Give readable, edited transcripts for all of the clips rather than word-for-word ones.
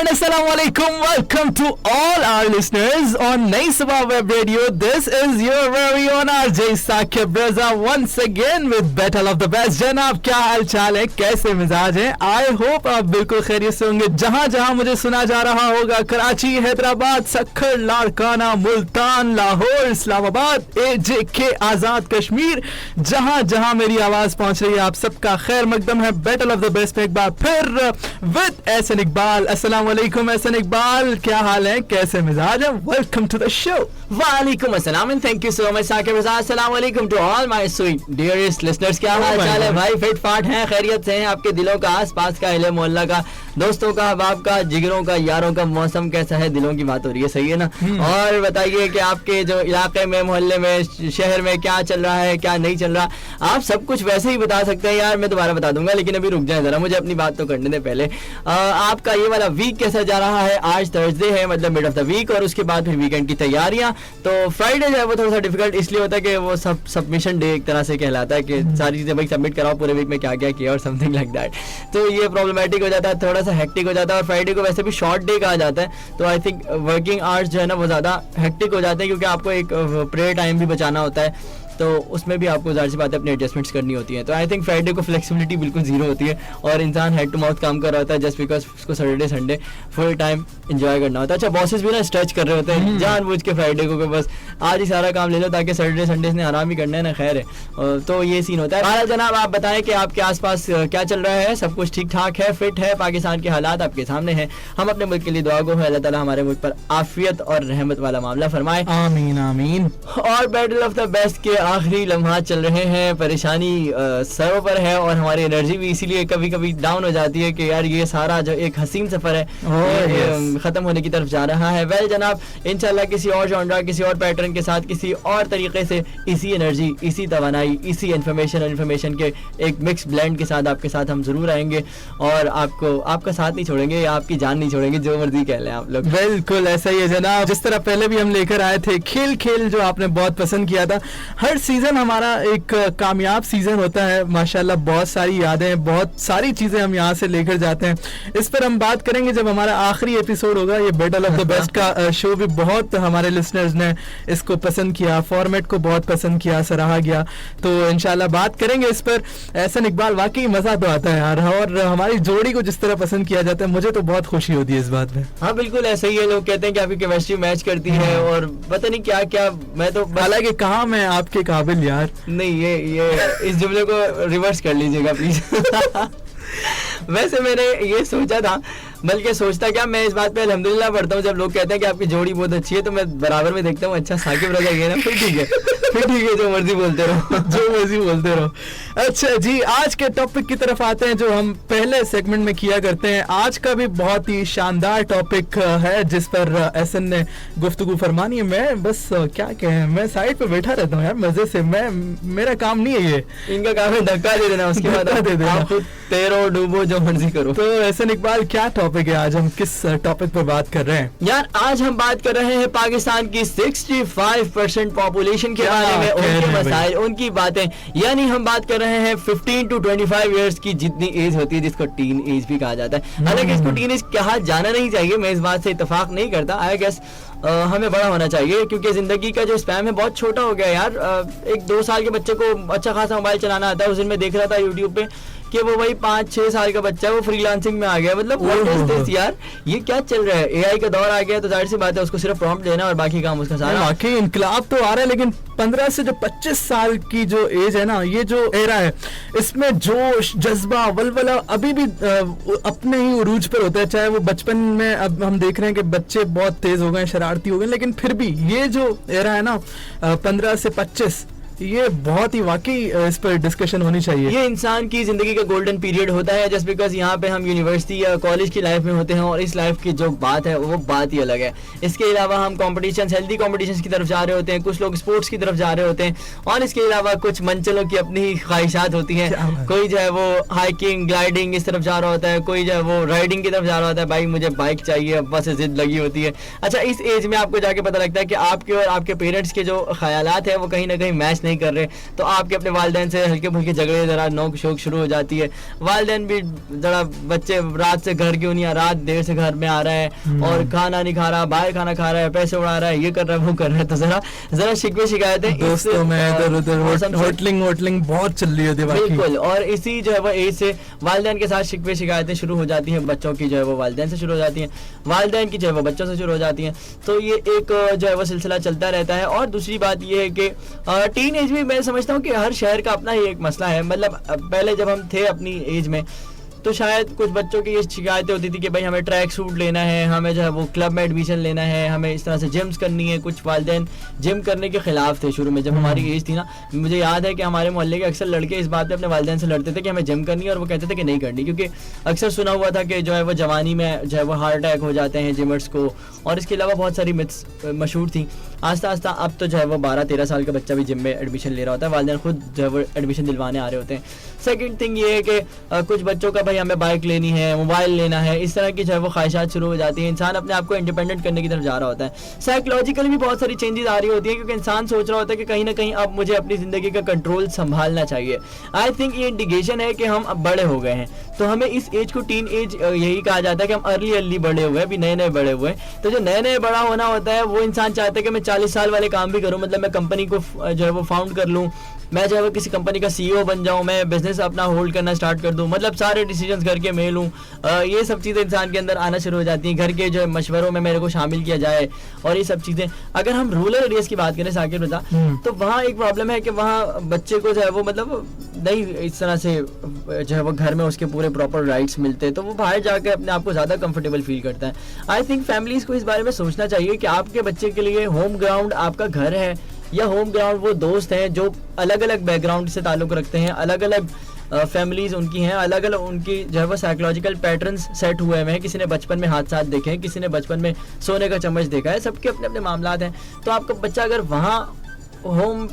and Assalamualaikum. Welcome to all our listeners on Nayi Sabah Web Radio. This is your very own RJ Saqib Raza once again with Battle of the Best. जनाब क्या हाल चाल है, कैसे मिजाज है? I hope आप बिल्कुल खैरियत से होंगे। जहाँ जहाँ मुझे सुना जा रहा होगा, कराची, हैदराबाद, सक्खर, लाड़काना, मुल्तान, लाहौर, इस्लामाबाद, AJK, आज़ाद कश्मीर, जहाँ जहाँ मेरी आवाज़ पहुँच रही है, आप सबका खैर मकदम है बैटल ऑफ द बेस्ट में एक बार फिर विद एहसन इकबाल। अस्सलाम वालेकुम एहसन इकबाल, क्या हाल है, कैसे मिजाज है? Welcome to the show. वालेकुम अस्सलाम and thank you so much Saqib Raza. अस्सलाम वालेकुम to all my sweet dearest listeners. क्या हाल चाल है भाई? फिट फाट हैं, खैरियत से हैं? आपके दिलों का, आस पास का, अहले मोहल्ला का, दोस्तों का, अहबाब का, जिगरों का, यारों का मौसम कैसा है? दिलों की बात हो रही है, सही है ना? और बताइए कि आपके जो इलाके में, मोहल्ले में, शहर में क्या चल रहा है, क्या नहीं चल रहा। आप सब कुछ वैसे ही बता सकते हैं यार, मैं दोबारा बता दूंगा, लेकिन अभी रुक जाए जरा, मुझे अपनी बात तो करने दे पहले। आपका ये वाला वीक कैसा जा रहा है? आज थर्सडे है, मतलब मिड ऑफ द वीक, और उसके बाद फिर वीकेंड की तैयारियां। तो फ्राइडे जो है वो थोड़ा सा डिफिकल्ट इसलिए होता है कि वो सब सबमिशन डे एक तरह से कहलाता है कि सारी चीजें भाई सबमिट कराओ पूरे वीक में क्या क्या किया और समथिंग लाइक दैट। तो ये प्रॉब्लमेटिक हो जाता है, थोड़ा सा हेक्टिक हो जाता है। और फ्राइडे को वैसे भी शॉर्ट डे कहा जाता है, तो आई थिंक वर्किंग आवर्स जो है ना वो ज़्यादा हेक्टिक हो जाते हैं, क्योंकि आपको एक प्रेयर टाइम भी बचाना होता है, तो उसमें भी आपको ज़ाहिर सी बात है अपनी एडजस्टमेंट्स करनी होती है। तो आई थिंक फ्राइडे को फ्लेक्सिबिलिटी बिल्कुल जीरो होती है और इंसान हेड टू माउथ काम कर रहा होता है, जस्ट बिकॉज उसको Saturday Sunday full time enjoy करना होता है। अच्छा, बॉसेस भी ना स्ट्रेच कर रहे होते हैं जानबूझ के फ्राइडे को, बस आज ही सारा काम ले लो ताकि सैटरडे संडे ने आराम ही करना है ना, खैर है। तो ये सीन होता है। बहरहाल जनाब, आप बताएं कि आपके आसपास क्या चल रहा है? सब कुछ ठीक ठाक है, फिट है? पाकिस्तान के हालात आपके सामने हैं। हम अपने मुल्क के लिए दुआ गो है, अल्लाह ताला हमारे मुल्क पर आफियत और रहमत वाला मामला फरमाए, आमीन आमीन। और बैटल ऑफ द बेस्ट के आखिरी लम्हात चल रहे हैं, परेशानी सरों पर है और हमारी एनर्जी भी इसीलिए कभी कभी डाउन हो जाती है कि यार ये सारा जो एक हसीन सफर है खत्म होने की तरफ जा रहा है। वेल जनाब, इंशाल्लाह किसी और जॉनरा, किसी और पैटर्न के साथ, किसी और तरीके से इसी एनर्जी, इसी तवानाई, इसी इन्फॉर्मेशन के एक मिक्स ब्लेंड के साथ आपके साथ हम जरूर आएंगे और आपको आपका साथ नहीं छोड़ेंगे, आपकी जान नहीं छोड़ेंगे, जो मर्जी कह लें आप लोग। बिल्कुल ऐसा ही है जनाब। जिस तरह पहले भी हम लेकर आए थे खेल खेल, जो आपने बहुत पसंद किया था। हर सीजन हमारा एक कामयाब सीजन होता है माशाल्लाह, बहुत सारी यादें, बहुत सारी चीजें हम यहाँ से लेकर जाते हैं। इस पर हम बात करेंगे जब हमारा आखिरी एपिसोड होगा। ये बैटल ऑफ द बेस्ट का शो भी बहुत हमारे लिसनर्स ने इसको पसंद किया, फॉर्मेट को बहुत पसंद किया, सराहा गया। तो इंशाल्लाह बात करेंगे इस पर। एहसन इकबाल, वाकई मजा तो आता है यार, और हमारी जोड़ी को जिस तरह पसंद किया जाता है, मुझे तो बहुत खुशी होती है इस बात में। हाँ बिल्कुल ऐसा ही है, लोग कहते हैं कि आपकी केमिस्ट्री मैच करती है और पता नहीं क्या क्या। मैं तो हालांकि कहाँ मैं आपके काबिल यार। नहीं, ये इस जुमले को रिवर्स कर लीजिएगा प्लीज। वैसे मैंने ये सोचा था, बल्कि सोचता क्या, मैं इस बात पे अल्हम्दुलिल्लाह पढ़ता हूँ जब लोग कहते हैं कि आपकी जोड़ी बहुत अच्छी है, तो मैं बराबर में देखता हूँ अच्छा साकिब रज़ा ये ना, फिर ठीक है, फिर ठीक है, जो मर्जी बोलते रहो, जो मर्जी बोलते रहो। अच्छा जी, आज के टॉपिक की तरफ आते हैं जो हम पहले सेगमेंट में किया करते हैं। आज का भी बहुत ही शानदार टॉपिक है जिस पर एहसन ने गुफ्तगू फरमानी है। मैं बस क्या कहें, मैं साइड पे बैठा रहता हूँ यार मजे से, मेरा काम नहीं है ये, इनका काम है धक्का दे देना, उसके बाद दे देना, आप खुद तैरो डूबो जो मर्जी करो। तो एहसन इकबाल, क्या टॉपिक है आज? हम किस टॉपिक पर बात कर रहे हैं यार? आज हम बात कर रहे हैं पाकिस्तान की 65% पॉपुलेशन के बारे में, उनके मसाइल, उनकी बातें। यानी हम बात कर रहे हैं 15 to 25 इयर्स की जितनी एज होती है, जिसको टीन एज भी कहा जाता है। हालांकि इसको टीन एज कहा जाना नहीं चाहिए, मैं इस बात से इत्तेफाक नहीं करता। आई गेस हमें बड़ा होना चाहिए, क्योंकि जिंदगी का जो स्पैम है बहुत छोटा हो गया यार। एक 2 साल के बच्चे को अच्छा खासा मोबाइल चलाना आता है। उस दिन मैं देख रहा था यूट्यूब पे कि वो वही 5-6 साल का बच्चा है, वो फ्रीलांसिंग में आ गया। मतलब व्हाट इज दिस यार, ये क्या चल रहा है? एआई का दौर आ गया, तो जाहिर सी बात है उसको सिर्फ प्रॉम्प्ट देना और बाकी काम उसका सारा। वाकई इनकलाब तो आ रहा है, लेकिन 15 से जो 25 साल की जो एज है ना, ये जो एरा है, इसमें जोश, जज्बा, वलवला अभी भी अपने ही उरूज पर होता है। चाहे वो बचपन में, अब हम देख रहे हैं कि बच्चे बहुत तेज हो गए, शरारती हो गए, लेकिन फिर भी ये जो एरा है ना 15 से 25, ये बहुत ही वाकई इस पर डिस्कशन होनी चाहिए। ये इंसान की जिंदगी का गोल्डन पीरियड होता है, जस्ट बिकॉज यहाँ पे हम यूनिवर्सिटी या कॉलेज की लाइफ में होते हैं और इस लाइफ की जो बात है वो बात ही अलग है। इसके अलावा हम कॉम्पिटिशन, हेल्दी कॉम्पिटिशन की तरफ जा रहे होते हैं, कुछ लोग स्पोर्ट्स की तरफ जा रहे होते हैं, और इसके अलावा कुछ मंचलों की अपनी ख्वाहिशात होती हैं। कोई जो है वो हाइकिंग, ग्लाइडिंग इस तरफ जा रहा होता है, कोई जो है वो राइडिंग की तरफ जा रहा होता है, भाई मुझे बाइक चाहिए, अब्बा से जिद लगी होती है। अच्छा, इस एज में आपको जाके पता लगता है कि आपके और आपके पेरेंट्स के जो ख्यालात है वो कहीं ना कहीं मैच नहीं कर रहे, तो आपके अपने वालिदैन से हल्के फुल्के झगड़े, जरा नोक शोक शुरू हो जाती है। वालिदैन भी जरा बच्चे रात से घर क्यों नहीं आ, रात देर से घर में आ रहा है और खाना नहीं खा रहा, बाहर खाना खा रहा है, पैसे उड़ा रहा है, ये कर रहा है, वो कर रहा है, तो जरा शिकवे शिकायतें दोस्तों में इधर उधर होटलिंग बहुत चल रही होती है। बिल्कुल, और इसी जो है वो एज से वालिदैन के साथ शिकवे शिकायतें शुरू हो जाती हैं, बच्चों की जो है वो वालिदैन से शुरू हो जाती हैं, वालिदैन की जो है वो बच्चों से शुरू हो जाती हैं। तो ये एक जो है वो सिलसिला चलता रहता है। और दूसरी बात ये है कि टीन एज में मैं समझता हूँ कि हर शहर का अपना ही एक मसला है। मतलब पहले जब हम थे अपनी एज में तो शायद कुछ बच्चों की ये शिकायतें होती थी कि भाई हमें ट्रैक सूट लेना है, हमें जो है वो क्लब में एडमिशन लेना है, हमें इस तरह से जिम्स करनी है। कुछ वालिदैन जिम करने के खिलाफ थे शुरू में, जब हमारी एज थी ना। मुझे याद है कि हमारे मोहल्ले के अक्सर लड़के इस बात पे अपने वालिदैन से लड़ते थे कि हमें जिम करनी है, और वो कहते थे कि नहीं करनी, क्योंकि अक्सर सुना हुआ था कि जो है वो जवानी में जो है वो हार्ट अटैक हो जाते हैं जिमर्स को। और इसके अलावा बहुत सारी मिथ्स मशहूर थी। आस्ता आस्ता अब तो जो है वो 12-13 साल का बच्चा भी जिम में एडमिशन ले रहा होता है, वालिदैन खुद जो है वो एडमिशन दिलवाने आ रहे होते हैं। सेकंड थिंग ये है कि कुछ बच्चों का भाई हमें बाइक लेनी है, मोबाइल लेना है, इस तरह की जो है वो ख्वाहिशात शुरू हो जाती है। इंसान अपने आप को इंडिपेंडेंट करने की तरफ जा रहा होता है। साइकोलॉजिकली भी बहुत सारी चेंजेस आ रही होती है, क्योंकि इंसान सोच रहा होता है कि कहीं ना कहीं अब मुझे अपनी ज़िंदगी का कंट्रोल संभालना चाहिए। आई थिंक ये इंडिकेशन है कि हम अब बड़े हो गए हैं। तो हमें इस एज को टीन एज यही कहा जाता है कि हम अर्ली बड़े हुए हैं, अभी नए बड़े हुए हैं। तो जो नए बड़ा होना होता है वो इंसान चाहता है कि मैं 40 साल वाले काम भी करूं, मतलब मैं कंपनी को जो है वो फाउंड कर लूं, मैं जो है वो किसी कंपनी का CEO बन जाऊं, मैं बिजनेस अपना होल्ड करना स्टार्ट कर दूं, मतलब सारे डिसीजंस घर के मैं लूं। ये सब चीज़ें इंसान के अंदर आना शुरू हो जाती हैं। घर के जो है मशवरों में मेरे को शामिल किया जाए, और ये सब चीज़ें। अगर हम रूरल एरियाज की बात करें साकिब रज़ा, तो वहाँ एक प्रॉब्लम है कि वहाँ बच्चे को जो है वो मतलब नहीं इस तरह से जो है वो घर में उसके पूरे प्रॉपर राइट्स मिलते हैं, तो वो बाहर जाकर अपने आप को ज़्यादा कंफर्टेबल फील करता है। आई थिंक फैमिलीज़ को इस बारे में सोचना चाहिए कि आपके बच्चे के लिए होम ग्राउंड आपका घर है, या होम ग्राउंड वो दोस्त हैं जो अलग अलग बैकग्राउंड से ताल्लुक़ रखते हैं, अलग अलग फैमिलीज उनकी हैं, अलग अलग उनकी जो है वो साइकोलॉजिकल पैटर्न्स सेट हुए हैं। किसी ने बचपन में हादसा देखे हैं, किसी ने बचपन में सोने का चम्मच देखा है, सबके अपने अपने मामलात हैं। तो आपका बच्चा अगर वहाँ होम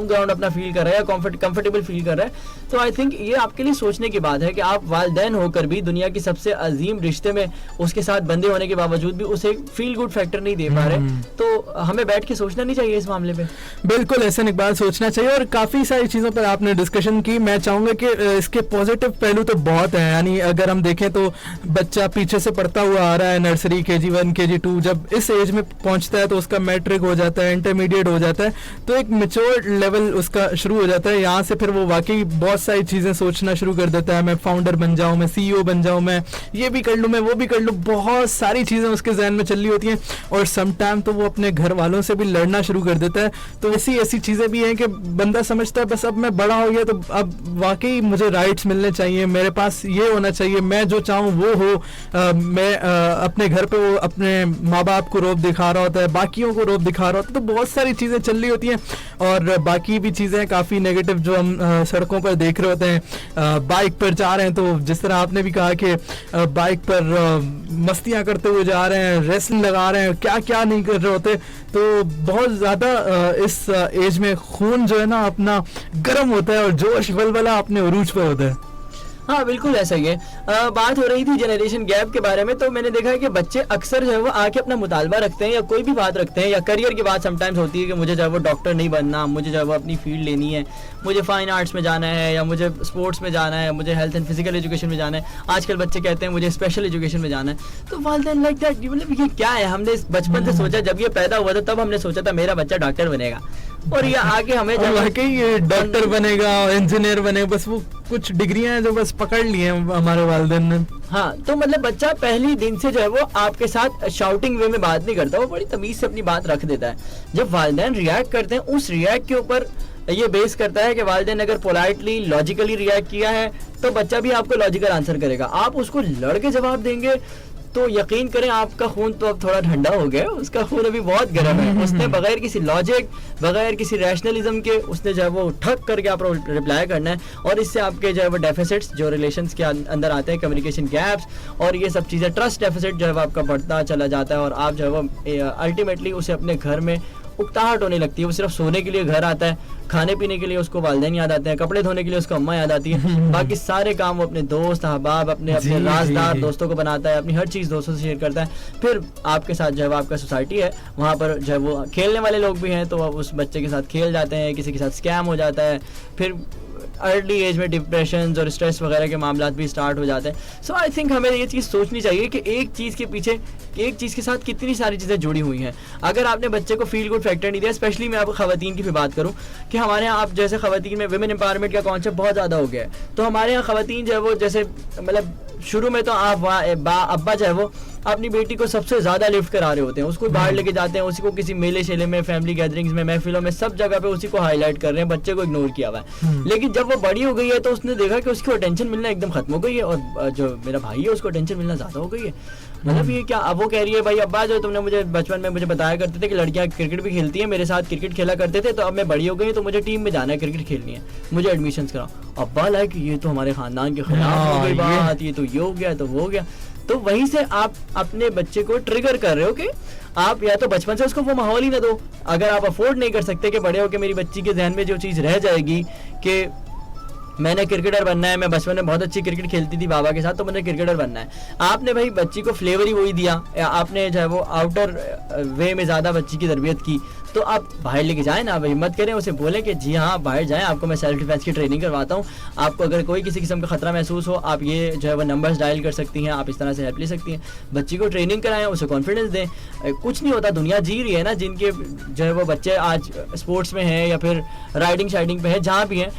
ग्राउंड अपना फील कर रहा है या कंफर्टेबल फील कर रहा है, तो आई थिंक ये आपके लिए सोचने की बात है कि आप वालिदैन होकर भी दुनिया की सबसे अजीम रिश्ते में उसके साथ बंधे होने के बावजूद भी उसे फील गुड फैक्टर नहीं दे पा रहे। तो हमें बैठ के सोचना नहीं चाहिए इस मामले पे। बिल्कुल ऐसे इकबाल सोचना चाहिए। और काफ़ी सारी चीज़ों पर आपने डिस्कशन की। मैं चाहूँगा कि इसके पॉजिटिव पहलू तो बहुत हैं। यानी अगर हम देखें तो बच्चा पीछे से पढ़ता हुआ आ रहा है, नर्सरी KG1 KG2, जब इस एज में पहुँचता है तो उसका मैट्रिक हो जाता है, इंटरमीडिएट हो जाता है, तो एक मैच्योर लेवल उसका शुरू हो जाता है। यहाँ से फिर वो वाकई बहुत सारी चीज़ें सोचना शुरू कर देता है। मैं फाउंडर बन जाऊँ, मैं CEO बन जाऊँ, मैं ये भी कर लूँ, मैं वो भी कर लूँ, बहुत सारी चीज़ें उसके जहन में चल रही होती हैं। और समटाइम तो वो अपने घर वालों से भी लड़ना शुरू कर देता है। तो ऐसी चीज़ें भी हैं कि बंदा समझता है बस अब मैं बड़ा हो गया तो अब वाकई मुझे राइट्स मिलने चाहिए, मेरे पास ये होना चाहिए, मैं जो चाहूँ वो हो। मैं अपने घर पे वो अपने माँ बाप को रौब दिखा रहा होता है, बाकियों को रौब दिखा रहा होता है। तो बहुत सारी चीज़ें चल रही होती हैं। और बाकी भी चीज़ें काफ़ी नेगेटिव जो हम सड़कों पर देख रहे होते हैं। बाइक पर जा रहे हैं तो जिस तरह आपने भी कहा कि बाइक पर मस्तियाँ करते हुए जा रहे हैं, रेसलिंग लगा रहे हैं, क्या क्या नहीं कर रहे होते। तो बहुत ज़्यादा इस एज में खून जो है ना अपना गर्म होता है और जोश वलवला अपने उरूज पर होता है। हाँ बिल्कुल ऐसा ही है। बात हो रही थी जनरेशन गैप के बारे में, तो मैंने देखा है कि बच्चे अक्सर जो है वो आके अपना मुतालबा रखते हैं या कोई भी बात रखते हैं, या करियर की बात समटाइम्स होती है कि मुझे जो है वो डॉक्टर नहीं बनना, मुझे जो है वो अपनी फील्ड लेनी है, मुझे फाइन आर्ट्स में जाना है, या मुझे स्पोर्ट्स में जाना है, मुझे हेल्थ एंड फिजिकल एजुकेशन में जाना है। आजकल बच्चे कहते हैं मुझे स्पेशल एजुकेशन में जाना है। तो वालिदैन लाइक दैट, मतलब ये क्या है? हमने बचपन से सोचा, जब ये पैदा हुआ था तब हमने सोचा था मेरा बच्चा डॉक्टर बनेगा, और ये आगे हमें ये डॉक्टर बनेगा, इंजीनियर बनेगा, बस वो कुछ डिग्रियां हैं जो बस पकड़ ली हैं हमारे वालिदैन ने। हाँ, तो मतलब बच्चा पहली दिन से जो है वो आपके साथ शाउटिंग वे में बात नहीं करता, वो बड़ी तमीज से अपनी बात रख देता है। जब वालिदैन रिएक्ट करते हैं, उस रिएक्ट के ऊपर ये बेस करता है कि वालिदैन अगर पोलाइटली लॉजिकली रिएक्ट किया है तो बच्चा भी आपको लॉजिकल आंसर करेगा। आप उसको लड़ के जवाब देंगे तो यकीन करें आपका खून तो अब थोड़ा ठंडा हो गया, उसका खून अभी बहुत गर्म है। उसने बगैर किसी लॉजिक, बगैर किसी रैशनलिज्म के उसने जो है वो ठक करके आप रिप्लाई करना है, और इससे आपके जो है वो डेफिसिट्स जो रिलेशंस के अंदर आते हैं, कम्युनिकेशन गैप्स और ये सब चीज़ें, ट्रस्ट डेफिसिट जो है वो आपका बढ़ता चला जाता है, और आप जो है वो अल्टीमेटली उसे अपने घर में उकताहट होने लगती है। वो सिर्फ सोने के लिए घर आता है, खाने पीने के लिए उसको वालिदैन याद आते हैं, कपड़े धोने के लिए उसको अम्मा याद आती है, बाकी सारे काम वो अपने दोस्त अहबाब अपने अपने राजदार दोस्तों को बनाता है, अपनी हर चीज़ दोस्तों से शेयर करता है। फिर आपके साथ जो है आपका सोसाइटी है, वहाँ पर जो है वो खेलने वाले लोग भी हैं, तो उस बच्चे के साथ खेल जाते हैं, किसी के साथ स्कैम हो जाता है, फिर अर्ली एज में डिप्रेशन और स्ट्रेस वगैरह के मामला भी स्टार्ट हो जाते हैं। सो आई थिंक हमें ये चीज़ सोचनी चाहिए कि एक चीज़ के पीछे, एक चीज़ के साथ कितनी सारी चीज़ें जुड़ी हुई हैं। अगर आपने बच्चे को फील गुड फैक्टर नहीं दिया, स्पेशली मैं आपको ख़वातीन की भी बात करूँ कि हमारे यहाँ आप जैसे ख़वातीन में विमेन एम्पावरमेंट का कॉन्सेप्ट बहुत ज़्यादा हो गया है, तो हमारे यहाँ ख़वातीन जो है वो जैसे मतलब शुरू में तो आप अब्बा जो है वो अपनी बेटी को सबसे ज़्यादा लिफ्ट करा रहे होते हैं, उसको बाहर लेके जाते हैं, उसी को किसी मेले शेले में, फैमिली गैदरिंग्स में, महफिलों में, सब जगह पे उसी को हाईलाइट कर रहे हैं, बच्चे को इग्नोर किया हुआ है। लेकिन जब वो बड़ी हो गई है तो उसने देखा कि उसको अटेंशन मिलना एकदम खत्म हो गई है, और जो मेरा भाई है उसको अटेंशन मिलना ज़्यादा हो गई है। मतलब ये क्या, अब वो कह रही है भाई अब्बा जो तुमने मुझे बचपन में मुझे बताया करते थे कि लड़कियां क्रिकेट भी खेलती हैं, मेरे साथ क्रिकेट खेला करते थे, तो अब मैं बड़ी हो गई तो मुझे टीम में जाना है, क्रिकेट खेलनी है, मुझे एडमिशन कराओ। अब्बा लाइक ये तो हमारे खानदान के खिलाफ हो गई बात, ये तो ये हो गया तो वो हो गया। तो वहीं से आप अपने बच्चे को ट्रिगर कर रहे हो कि आप या तो बचपन से उसको वो माहौल ही ना दो। अगर आप अफोर्ड नहीं कर सकते कि बड़े होकर मेरी बच्ची के जहन में जो चीज़ रह जाएगी कि मैंने क्रिकेटर बनना है, मैं बचपन में बहुत अच्छी क्रिकेट खेलती थी बाबा के साथ, तो मुझे क्रिकेटर बनना है, आपने भाई बच्ची को फ्लेवर ही वही दिया, आपने जो है वो आउटर वे में ज़्यादा बच्ची की तरबियत की, तो आप बाहर लेके जाएं ना, हिम्मत करें, उसे बोलें कि जी हाँ बाहर जाएं, आपको मैं सेल्फ डिफेंस की ट्रेनिंग करवाता हूँ, आपको अगर कोई किसी किस्म का खतरा महसूस हो आप ये जो है वो नंबर्स डायल कर सकती हैं, आप इस तरह से हेल्प ले सकती हैं। बच्ची को ट्रेनिंग कराएं, उसे कॉन्फिडेंस दें। कुछ नहीं होता, दुनिया जी रही है ना, जिनके जो है वो बच्चे आज स्पोर्ट्स में हैं या फिर राइडिंग शाइडिंग पे है, जहाँ भी हैं,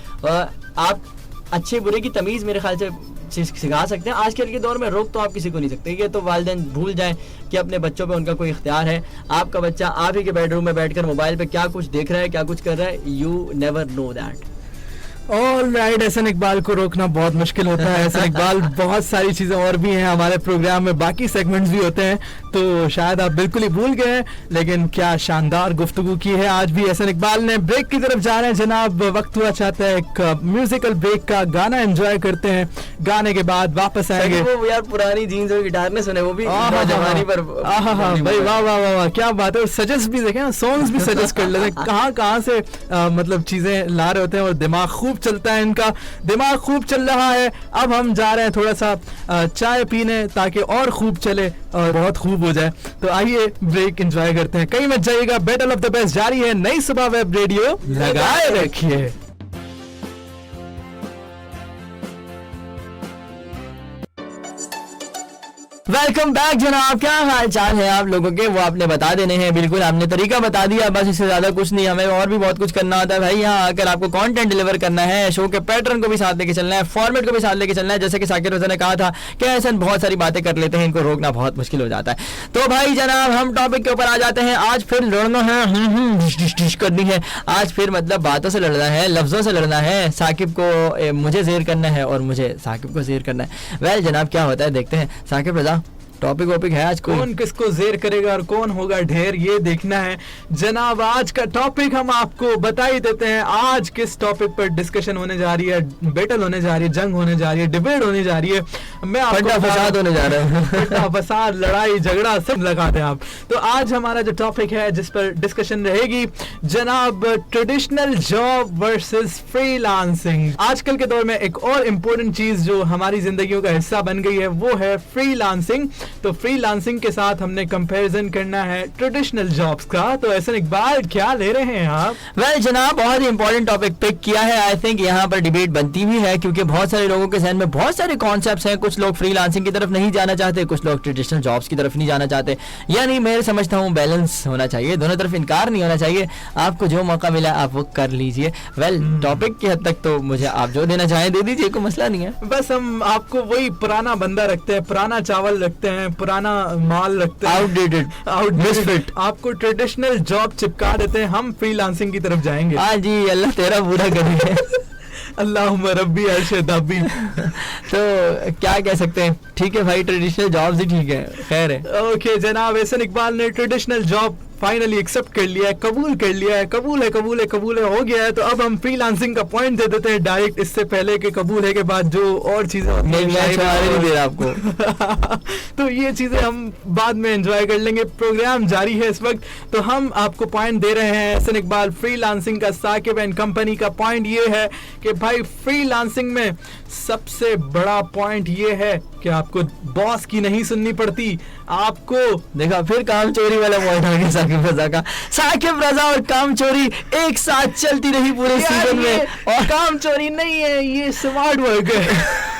आप अच्छे बुरे की तमीज़ मेरे ख्याल से सिखा सकते हैं। आजकल के दौर में रोक तो आप किसी को नहीं सकते, ये तो वालिदैन भूल जाएं कि अपने बच्चों पे उनका कोई इख्तियार है। आपका बच्चा आप ही के बेडरूम में बैठकर मोबाइल पे क्या कुछ देख रहा है, क्या कुछ कर रहा है, you never know that. Alright, Ehsan Iqbal को रोकना बहुत मुश्किल होता है। एहसन इकबाल, बहुत सारी चीज़ें और भी हैं हमारे प्रोग्राम में, बाकी सेगमेंट्स भी होते हैं, तो शायद आप बिल्कुल ही भूल गए हैं, लेकिन क्या शानदार गुफ्तगू की है आज भी एहसन इकबाल ने। ब्रेक की तरफ जा रहे हैं जनाब, वक्त हुआ चाहता है एक म्यूजिकल ब्रेक का, गाना एंजॉय करते हैं, गाने के बाद वापस आएंगे। वो यार पुरानी जीन्स और गिटार ने सुने, वो भी जवानी पर भाई वाह वाह वाह वाह, क्या बात है। सजेस्ट भी देखें, सॉन्ग्स भी सजेस्ट कर लेते हैं, कहाँ से मतलब चीज़ें ला रहे होते हैं, और दिमाग खूब चलता है, इनका दिमाग खूब चल रहा है। अब हम जा रहे हैं थोड़ा सा चाय पीने, ताकि और खूब चले और बहुत खूब हो जाए। तो आइए ब्रेक एंजॉय करते हैं, कहीं मत जाइएगा, बैटल ऑफ द बेस्ट जारी है, नई सुबह वेब रेडियो लगाए रखिए। वेलकम बैक जनाब, क्या हाल चाल है आप लोगों के, वो आपने बता देने हैं, बिल्कुल आपने तरीका बता दिया, बस इससे ज्यादा कुछ नहीं। हमें और भी बहुत कुछ करना होता है भाई, यहाँ आकर आपको कंटेंट डिलीवर करना है, शो के पैटर्न को भी साथ लेके चलना है, फॉर्मेट को भी साथ लेके चलना है। जैसे कि साकिर रज़ा ने कहा था कि ऐसा बहुत सारी बातें कर लेते हैं, इनको रोकना बहुत मुश्किल हो जाता है। तो भाई जनाब हम टॉपिक के ऊपर आ जाते हैं। आज फिर लड़ना है, डिश करनी है, आज फिर मतलब बातों से लड़ना है, लफ्जों से लड़ना है। साकिब को मुझे ज़ेर करना है और मुझे साकिब को ज़ेर करना है। वेल जनाब क्या होता है देखते हैं। साकिब रज़ा, टॉपिक वॉपिक है आज, कौन किसको जेर करेगा और कौन होगा ढेर, ये देखना है जनाब। आज का टॉपिक हम आपको बता ही देते हैं। आज किस टॉपिक पर डिस्कशन होने जा रही है, बैटल होने जा रही है, जंग होने जा रही है, डिबेट होने जा रही है, मैं आपको फसाद होने जा रहा है फसाद, लड़ाई झगड़ा सब लगाते हैं आप। तो आज हमारा जो टॉपिक है जिस पर डिस्कशन रहेगी जनाब, ट्रेडिशनल जॉब वर्सेस फ्रीलांसिंग। आजकल के दौर में एक और इम्पोर्टेंट चीज जो हमारी जिंदगियों का हिस्सा बन गई है वो है फ्रीलांसिंग। तो फ्रीलांसिंग के साथ हमने कंपैरिजन करना है ट्रेडिशनल जॉब्स का। तो ऐसा इकबाल क्या ले रहे हैं आप? वेल जनाब, बहुत ही इंपॉर्टेंट टॉपिक पिक किया है। आई थिंक यहाँ पर डिबेट बनती भी है, क्योंकि बहुत सारे लोगों के जहन में बहुत सारे कॉन्सेप्ट्स हैं। कुछ लोग फ्रीलांसिंग की तरफ नहीं जाना चाहते, कुछ लोग ट्रेडिशनल जॉब्स की तरफ नहीं जाना चाहते। यानी मैं समझता हूँ बैलेंस होना चाहिए, दोनों तरफ इनकार नहीं होना चाहिए। आपको जो मौका मिला आप वो कर लीजिए। वेल टॉपिक की हद तक तो मुझे आप जो देना चाहें दे दीजिए, कोई मसला नहीं है। बस हम आपको वही पुराना बंदा रखते हैं, पुराना चावल रखते हैं, पुराना माल रखते हैं, आउटडेटेड। आपको ट्रेडिशनल जॉब चिपका देते हैं, हम फ्रीलांसिंग की तरफ जाएंगे। हाँ जी, अल्लाह तेरा पूरा करे अल्लाहुम्मा रब्बी अर्शद अब्बी। तो क्या कह सकते हैं, ठीक है भाई, ट्रेडिशनल जॉब्स ही ठीक है, खैर है। ओके जनाब, एहसन इकबाल ने ट्रेडिशनल जॉब फाइनली एक्सेप्ट कर लिया है, कबूल कर लिया है, कबूल है हो गया है। तो अब हम फ्रीलांसिंग का पॉइंट दे देते हैं डायरेक्ट, इससे पहले कि कबूल है के बाद जो और चीजें नहीं दे रहा आपको तो ये चीजें हम बाद में एंजॉय कर लेंगे। प्रोग्राम जारी है इस वक्त, तो हम आपको पॉइंट दे रहे हैं एहसन इकबाल फ्रीलांसिंग का, साकिब एंड कंपनी का। पॉइंट ये है कि भाई फ्रीलांसिंग में सबसे बड़ा पॉइंट ये है कि आपको बॉस की नहीं सुननी पड़ती। आपको देखा फिर काम चोरी वाला पॉइंट आ गया साकिब रजा का। साकिब रजा और काम चोरी एक साथ चलती रही पूरे सीजन में, और काम चोरी नहीं है, ये स्मार्ट वर्क है।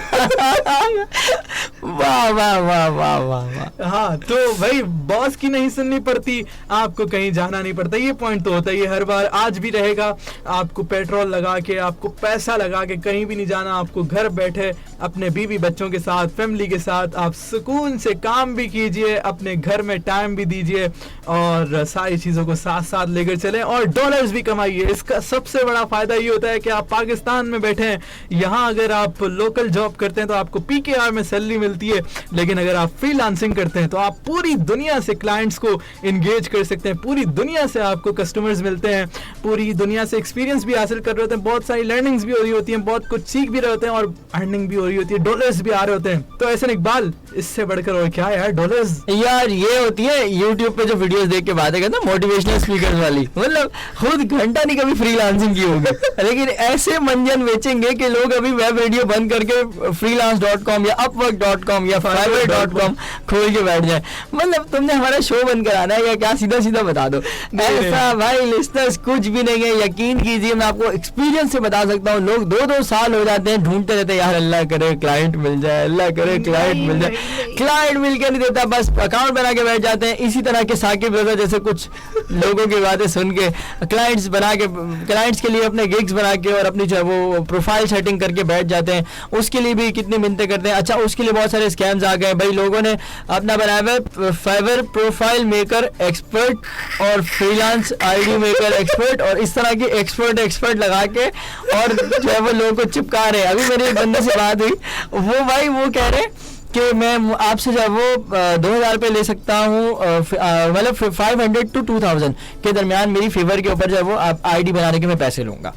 वाह वाह वाह वाह वाह। हाँ, तो भाई बॉस की नहीं सुननी पड़ती, आपको कहीं जाना नहीं पड़ता। ये पॉइंट तो होता ही है हर बार, आज भी रहेगा। आपको पेट्रोल लगा के, आपको पैसा लगा के कहीं भी नहीं जाना। आपको घर बैठे अपने बीवी बच्चों के साथ, फैमिली के साथ आप सुकून से काम भी कीजिए, अपने घर में टाइम भी दीजिए और सारी चीजों को साथ साथ लेकर चलें और डॉलर्स भी कमाइए। इसका सबसे बड़ा फायदा ये होता है कि आप पाकिस्तान में बैठे हैं, यहाँ अगर आप लोकल जॉब करते हैं तो आपको पीकेआर में सैलरी मिलती है, लेकिन अगर आप फ्रीलांसिंग करते हैं तो आप पूरी दुनिया से क्लाइंट्स को इंगेज कर सकते हैं, पूरी दुनिया से आपको कस्टमर्स मिलते हैं, पूरी दुनिया से एक्सपीरियंस भी हासिल कर रहे होते हैं, बहुत सारी लर्निंग्स भी हो रही होती हैं, बहुत कुछ सीख भी रहे होते हैं और अर्निंग भी हो रही होती है, डॉलर्स भी आ रहे होते हैं। तो ऐसे इकबाल, इससे बढ़कर और क्या यार, डॉलर्स यार ये होती है YouTube पे जो वीडियोस देख के बातें करते हैं मोटिवेशनल स्पीकर्स वाली, मतलब खुद घंटा नहीं कभी फ्रीलांसिंग की होगी लेकिन ऐसे मंजन बेचेंगे कि लोग अभी वेब रेडियो बंद करके freelance.com या upwork.com या fiverr.com खोल के बैठ जाए। मतलब तुमने हमारा शो बंद कराना है या क्या? सीधा सीधा बता दो। ऐसा भाई लिस्टर्स कुछ भी नहीं है, यकीन कीजिए, मैं आपको एक्सपीरियंस से बता सकता हूँ। लोग 2-2 साल हो जाते हैं ढूंढते रहते हैं, यार अल्लाह करे क्लाइंट मिल जाए, अल्लाह करे क्लाइंट मिल जाए। क्लाइंट मिल के नहीं देता, बस अकाउंट बना के बैठ जाते हैं। इसी तरह के साकिब रजा जैसे कुछ लोगों की बातें सुन के क्लाइंट्स बना के, क्लाइंट्स के लिए अपने गिग्स बना के और अपनी जो है वो प्रोफाइल सेटिंग करके बैठ जाते हैं। उसके लिए भी कितनी मिन्नतें करते हैं। अच्छा, उसके लिए बहुत सारे स्कैम्स आ गए भाई। लोगों ने अपना बनाया हुआ फाइवर प्रोफाइल मेकर एक्सपर्ट और फ्रीलांस आईडी मेकर एक्सपर्ट और इस तरह की एक्सपर्ट लगा के और जो है वो लोगों को चिपका रहे हैं। अभी मेरे एक बंदे से बात हुई, वो भाई वो कह रहे कि मैं आपसे जो है वो 2000 रुपये ले सकता हूँ, मतलब 500 to 2000 के दरमियान मेरी फेवर के ऊपर जो है वो आईडी बनाने के मैं पैसे लूँगा।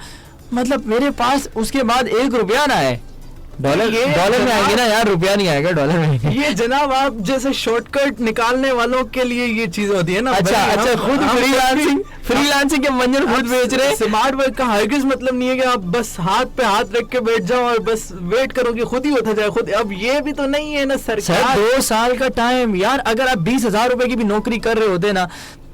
मतलब मेरे पास उसके बाद 1 रुपया ना है। डॉलर में आएंगे ना यार, रुपया नहीं आएगा, डॉलर में। ये जनाब आप जैसे शॉर्टकट निकालने वालों के लिए ये चीज होती है ना। अच्छा खुद फ्रीलांसिंग के मंजर खुद बेच रहे हैं। स्मार्ट वर्क का हरगिज मतलब नहीं है कि आप बस हाथ पे हाथ रख के बैठ जाओ और बस वेट करो कि खुद ही होता जाए खुद। अब ये भी तो नहीं है ना सरकार। 2 साल का टाइम यार, अगर आप 20,000 रुपए की भी नौकरी कर रहे होते ना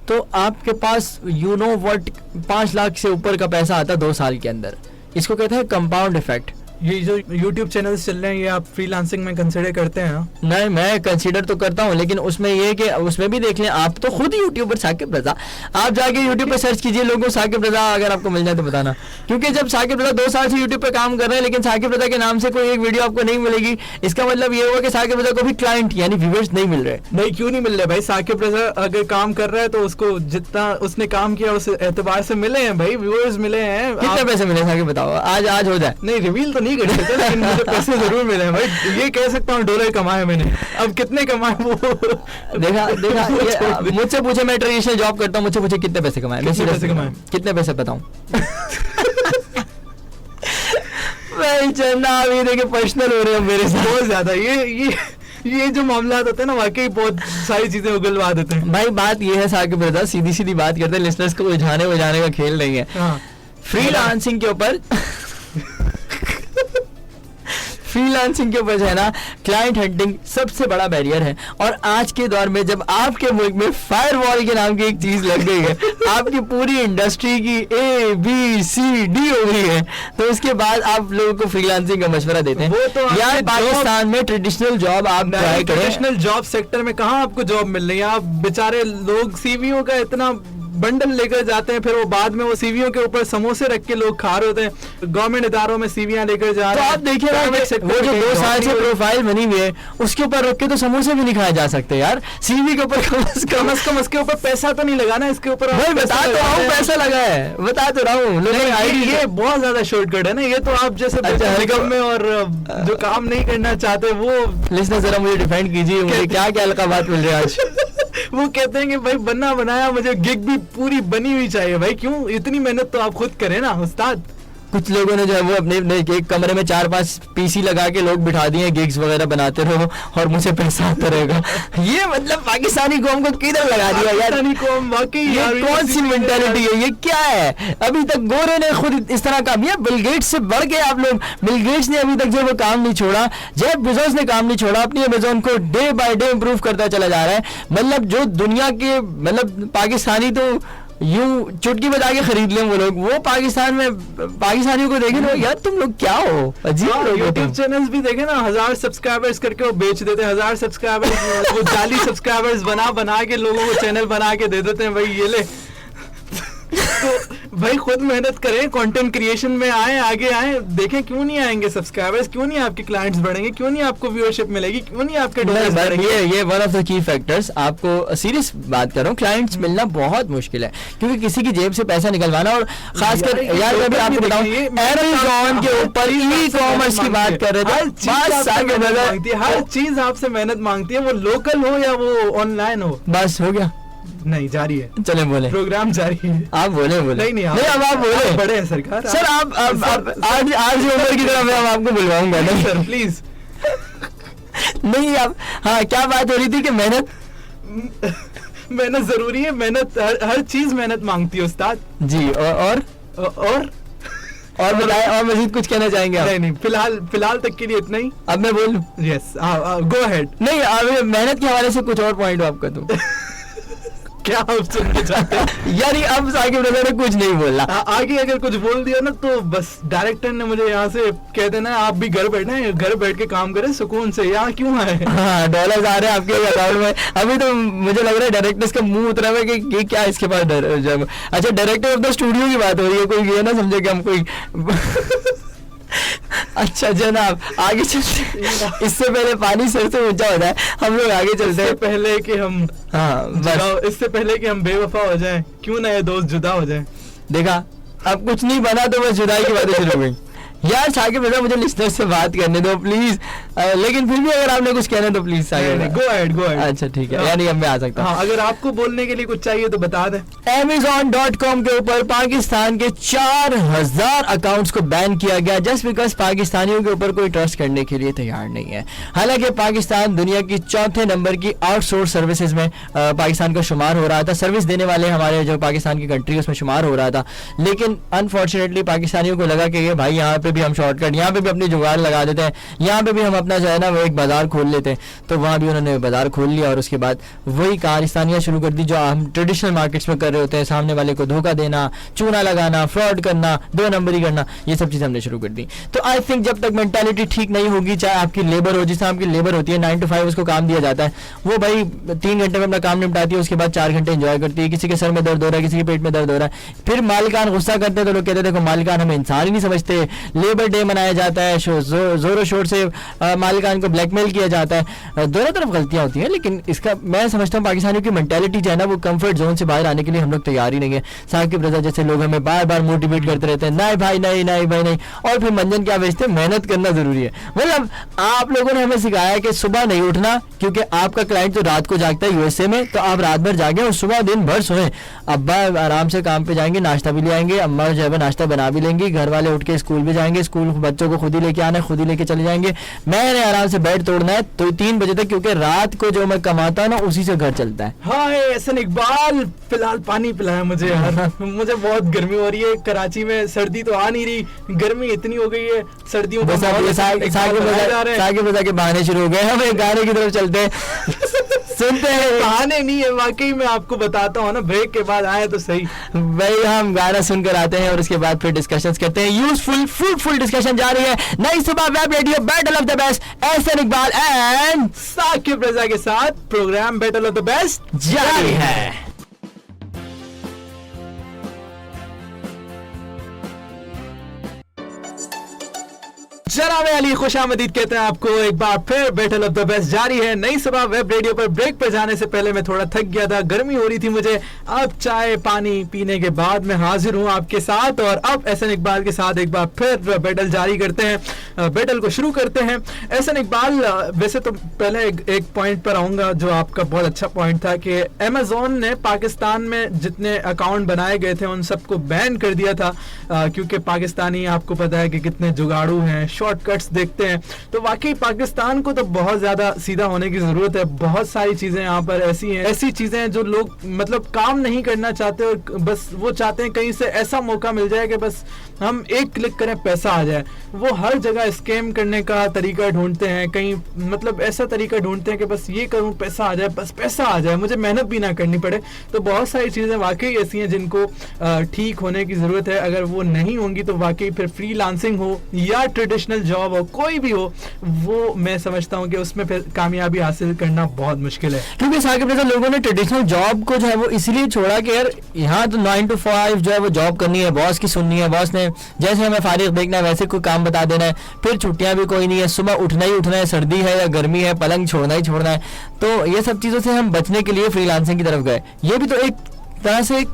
तो आपके पास यू नो व्हाट 5 लाख से ऊपर का पैसा आता 2 साल के अंदर। इसको कहते हैं कंपाउंड इफेक्ट। ये जो YouTube चैनल्स चल रहे हैं ये आप फ्रीलांसिंग में कंसीडर करते हैं? नहीं, मैं कंसीडर तो करता हूँ, लेकिन उसमें ये कि उसमें भी देख लें आप तो खुद यूट्यूबर साकिब रजा, आप जाके यूट्यूब पे सर्च कीजिए लोगों साकिब रजा, अगर आपको मिल जाए तो बताना। क्योंकि जब साकिब रजा 2 साल से यूट्यूब पे काम कर रहे हैं लेकिन साकिब रजा के नाम से कोई एक वीडियो आपको नहीं मिलेगी, इसका मतलब ये हुआ कि साकिब रजा को भी क्लाइंट यानी व्यूअर्स नहीं मिल रहे। नहीं, क्यों नहीं मिल रहे भाई? साकिब रजा अगर काम कर रहा है तो उसको जितना उसने काम किया उस एतबार से मिले हैं भाई, व्यूअर्स मिले हैं। कितने पैसे मिले साकिब बताओ? आज हो जाए। नहीं, रिवील तो नहीं कर सकते लेकिन मुझे पैसे जरूर मिले हैं भाई। ये कह सकता हूँ डॉलर कमाए मैंने। अब कितने कमाए वो देखा मुझसे पूछे, मैं ट्रेडिशनल जॉब करता हूँ, मुझसे पूछे कितने पैसे कमाए, कितने पैसे बताऊं? भाई चंदा अभी देखिए पर्सनल हो रहे हैं मेरे साथ बहुत ज्यादा। ये जो मामला होते हैं ना वाकई बहुत सारी चीजें उगलवा देते हैं भाई। बात ये है साकिब रजा, सीधी सीधी बात करते हैं, लिसनर्स को उलझाने का खेल नहीं है। फ्रीलांसिंग के ऊपर फ्रीलांसिंग के ऊपर जो है ना क्लाइंट हंटिंग सबसे बड़ा बैरियर है। और आज के दौर में जब आपके मुल्क में फायरवॉल के नाम की एक चीज लग गई है, आपकी पूरी इंडस्ट्री की ABCD हो गई है, तो उसके बाद आप लोगों को फ्रीलांसिंग का मशवरा देते हैं। वो तो यार पाकिस्तान में ट्रेडिशनल जॉब आप ट्राई करें। ट्रेडिशनल जॉब सेक्टर में कहाँ आपको जॉब मिल रही है? आप बेचारे लोग सीवीओ का इतना बंडल लेकर जाते हैं, फिर वो बाद में वो सीवीओ के ऊपर समोसे रख के लोग खा रहे होते हैं। गवर्नमेंट इदारों में सीवियां लेकर जा रहे हैं। तो आप देखिए ना वो जो 2 साल से प्रोफाइल बनी हुई है उसके ऊपर रख के तो समोसे भी नहीं खाए जा सकते यार। सीवी के ऊपर कम से कम इसके ऊपर पैसा तो नहीं लगाना इसके ऊपर। बता तो रहा हूँ पैसा लगा है, बता तो रहा हूँ। ये बहुत ज्यादा शॉर्टकट है ना। ये तो आप जैसे हरकत में और जो काम नहीं करना चाहते वो। लिसनर जरा मुझे डिफाइंड कीजिए, मुझे क्या क्या अलकाबात मिल रहे हैं आज। वो कहते हैं कि भाई बनना बनाया, मुझे गिग भी पूरी बनी हुई चाहिए। भाई क्यों इतनी मेहनत तो आप खुद करें ना उस्ताद। कुछ लोगों ने जो है वो अपने अपने एक कमरे में 4-5 पीसी लगा के लोग बिठा दिए, गिग्स वगैरह बनाते रहो और मुझे पैसा आता रहेगा। ये मतलब पाकिस्तानी कौम को किधर लगा दिया यार। पाकिस्तानी कौम वाकई ये यार, कौन सी मेंटालिटी है, ये क्या है? अभी तक गोरे ने खुद इस तरह काम किया, बिल गेट्स से बढ़ के आप लोग। बिल गेट्स ने अभी तक जो वो काम नहीं छोड़ा, जेफ बेजोस ने काम नहीं छोड़ा, अपनी अमेज़न को डे बाय डे इंप्रूव करता चला जा रहा है। मतलब जो दुनिया के मतलब पाकिस्तानी तो यूं चुटकी बजा के खरीद लें वो लोग, वो पाकिस्तान में पाकिस्तानियों को देखे तो यार तुम लोग क्या हो, अजीब लोग हो तुम। यूट्यूब चैनल्स भी देखे ना, 1000 सब्सक्राइबर्स करके वो बेच देते हैं। 1000 सब्सक्राइबर्स वो जाली सब्सक्राइबर्स बना के लोगों को चैनल बना के दे देते हैं। भाई ये ले तो भाई खुद मेहनत करें, कंटेंट क्रिएशन में आए, आगे आए, देखें क्यों नहीं आएंगे सब्सक्राइबर्स, क्यों नहीं आपके क्लाइंट्स बढ़ेंगे, क्यों नहीं आपको व्यूअरशिप मिलेगी, क्यों नहीं आपके डॉलर्स बढ़ेंगे। ये one of the key factors. आपको सीरियस बात कर रहा हूँ, क्लाइंट्स मिलना बहुत मुश्किल है, क्योंकि किसी की जेब से पैसा निकलवाना, और खासकर यार मैं भी आपको बताऊं Amazon के ऊपर ई कॉमर्स की बात कर रहे थे, हर चीज आपसे मेहनत मांगती है, वो लोकल हो या वो ऑनलाइन हो। बस हो गया, नहीं जारी है, चले बोले प्रोग्राम जारी है। आप बोले नहीं अब आप बोले बड़े हैं सरकार। सर आप आज उम्र की तरफ मैं आपको बुलवाऊंगा ना सर प्लीज। नहीं आप, हाँ क्या बात हो रही थी कि मेहनत जरूरी है, मेहनत हर चीज मेहनत मांगती है उस्ताद जी। और बताएं, और मजीद कुछ कहना चाहेंगे आप? नहीं फिलहाल तक के लिए इतना ही। अब मैं बोलूं? Yes go ahead. नहीं अब मेहनत के हवाले से कुछ और पॉइंट आपका दूं? क्या आप सुनना चाहते हैं? यार अब साकिब रजा ने कुछ नहीं बोला। आगे अगर कुछ बोल दिया ना तो बस डायरेक्टर ने मुझे यहाँ से कह देना आप भी घर बैठे, घर बैठ के काम करें सुकून से, यहाँ क्यों आए। हाँ डॉलर्स आ रहे हैं आपके अकाउंट में। अभी तो मुझे लग रहा है डायरेक्टर्स का मुंह उतरा हुआ है कि ये क्या इसके पास अच्छा डायरेक्टर ऑफ द स्टूडियो की बात हो रही है, कोई ये ना समझे कि हम कोई अच्छा जनाब आगे चलते, इससे पहले पानी सर से ऊंचा होता है, हम लोग आगे चलते हैं। पहले कि हम इससे पहले कि हम बेवफा हो जाएं, क्यों ना ये दोस्त जुदा हो जाएं। देखा अब कुछ नहीं बना तो बस जुदाई की बातें शुरू हो गई। यार साकिब रजा मुझे लिस्टर से बात करने दो प्लीज, लेकिन फिर भी अगर आपने कुछ कहना तो प्लीज साकिब गो अहेड। अच्छा ठीक है, यानी अब मैं आ सकता हूँ। अगर आपको बोलने के लिए कुछ चाहिए तो बता दें। Amazon.com के ऊपर पाकिस्तान के 4000 अकाउंट्स को बैन किया गया जस्ट बिकॉज पाकिस्तानियों के ऊपर कोई ट्रस्ट करने के लिए तैयार नहीं है। हालांकि पाकिस्तान दुनिया की 4थे नंबर की आउटसोर्स सर्विसेज में पाकिस्तान का शुमार हो रहा था, सर्विस देने वाले हमारे जो पाकिस्तान की कंट्री उसमें शुमार हो रहा था, लेकिन अनफॉर्चुनेटली पाकिस्तानियों को लगा कि ये भाई यहाँ पे भी हम शॉर्टकट, यहाँ पे भी अपनी जुगाड़ लगा देते हैं, यहाँ पे भी हम अपना जो है ना वो एक बाजार खोल लेते हैं, तो वहाँ भी उन्होंने बाजार खोल लिया और उसके बाद वही कारस्तानियाँ शुरू कर दी जो हम ट्रेडिशनल मार्केट्स में कर रहे होते हैं, सामने वाले को धोखा देना, चूना लगाना, फ्रॉड करना, 2 नंबरी करना, ये सब चीज़ें हमने शुरू कर दी। तो आई थिंक जब तक मेंटालिटी ठीक नहीं होगी, चाहे आपकी लेबर हो, जिस आपकी लेबर होती है 9 to 5 उसको काम दिया जाता है, वो भाई 3 घंटे में अपना काम निपटाती है, उसके बाद 4 घंटे एंजॉय करती है, किसी के सर में दर्द हो रहा है, किसी के पेट में दर्द हो रहा है, फिर मालिकान गुस्सा करते हैं तो लोग कहते हैं देखो मालिकान हमें इंसान ही नहीं समझते, लेबर डे मनाया जाता है, जोरों शोर से मालिकान को ब्लैकमेल किया जाता है, दोनों तरफ गलतियां होती हैं, लेकिन इसका मैं समझता हूँ पाकिस्तानियों की मेंटालिटी जो है ना वो कंफर्ट जोन से बाहर आने के लिए हम लोग तैयार ही नहीं है। साकिब रजा जैसे लोग हमें बार बार मोटिवेट करते रहते हैं, नहीं भाई नहीं नहीं भाई नहीं, और फिर मंजन क्या बेचते हैं, मेहनत करना जरूरी है। मतलब आप लोगों ने हमें सिखाया कि सुबह नहीं उठना, क्योंकि आपका क्लाइंट तो रात को जागता है यूएसए में, तो आप रात भर जागे और सुबह दिन भर सोएं। अब्बा आराम से काम पे जाएंगे, नाश्ता भी ले आएंगे, अम्मा जो है नाश्ता बना भी लेंगी, घर वाले उठ के स्कूल भी जाएंगे, स्कूल बच्चों को खुद ही लेके आना है, खुद ही लेके चले जाएंगे, मैंने आराम से बेड तोड़ना है तो 3 बजे तक, क्योंकि रात को जो मैं कमाता हूँ ना उसी से घर चलता है। हाँ एहसन इकबाल फिलहाल पानी पिलाया मुझे यार। मुझे बहुत गर्मी हो रही है कराची में, सर्दी तो आ नहीं रही, गर्मी इतनी हो गई है, सर्दियों को साकिब रजा के बहाने शुरू हो गए। हम एक गाने की तरफ चलते हैं सुनते हैं। बहाने नहीं है, वाकई मैं आपको बताता हूँ ना, ब्रेक के बाद आए तो सही भाई, हम गाना सुनकर आते हैं और उसके बाद फिर डिस्कशंस करते हैं, यूजफुल फ्रूटफुल डिस्कशन जारी है। नई सुबह web radio battle of the best, Ehsan Iqbal and Saqib Raza के साथ programme battle of the best जारी है। जनाब अली खुशामदीद कहते हैं आपको एक बार फिर बैटल ऑफ द बेस्ट जारी है नई सुबह वेब रेडियो पर। ब्रेक पर जाने से पहले मैं थोड़ा थक गया था, गर्मी हो रही थी मुझे। अब चाय पानी पीने के बाद मैं हाजिर हूं आपके साथ, और अब एहसन इकबाल के साथ एक बार फिर बैटल जारी करते हैं, बैटल को शुरू करते हैं। एहसन इकबाल, वैसे तो पहले एक पॉइंट पर आऊंगा जो आपका बहुत अच्छा पॉइंट था कि अमेज़न ने पाकिस्तान में जितने अकाउंट बनाए गए थे उन सबको बैन कर दिया था, क्योंकि पाकिस्तानी आपको पता है कि कितने जुगाड़ू हैं, शॉर्टकट्स देखते हैं। तो वाकई पाकिस्तान को तो बहुत ज्यादा सीधा होने की जरूरत है। बहुत सारी चीजें यहाँ पर ऐसी हैं, ऐसी चीजें हैं जो लोग मतलब काम नहीं करना चाहते, और बस वो चाहते हैं कहीं से ऐसा मौका मिल जाए कि बस हम एक क्लिक करें पैसा आ जाए। वो हर जगह स्कैम करने का तरीका ढूंढते हैं, कहीं मतलब ऐसा तरीका ढूंढते हैं कि बस ये करूं पैसा आ जाए, बस पैसा आ जाए, मुझे मेहनत भी ना करनी पड़े। तो बहुत सारी चीजें वाकई ऐसी हैं जिनको ठीक होने की जरूरत है। अगर वो नहीं होंगी तो वाकई फिर फ्रीलांसिंग हो या ट्रेडिशनल जॉब हो, कोई भी हो, वो मैं समझता हूँ कि उसमें फिर कामयाबी हासिल करना बहुत मुश्किल है। क्योंकि साकिब रज़ा, लोगों ने ट्रेडिशनल जॉब को जो है वो इसलिए छोड़ा कि यार यहाँ तो 9 to 5 जो है वो जॉब करनी है, बॉस की सुननी है, बॉस ने जैसे हमें फारिग देखना है वैसे कोई काम बता देना है, फिर छुट्टियां भी कोई नहीं है, सुबह उठना ही उठना है, सर्दी है या गर्मी है, पलंग छोड़ना ही छोड़ना है। तो ये सब चीज़ों से हम बचने के लिए फ्रीलांसिंग की तरफ गए। ये भी तो एक तरह से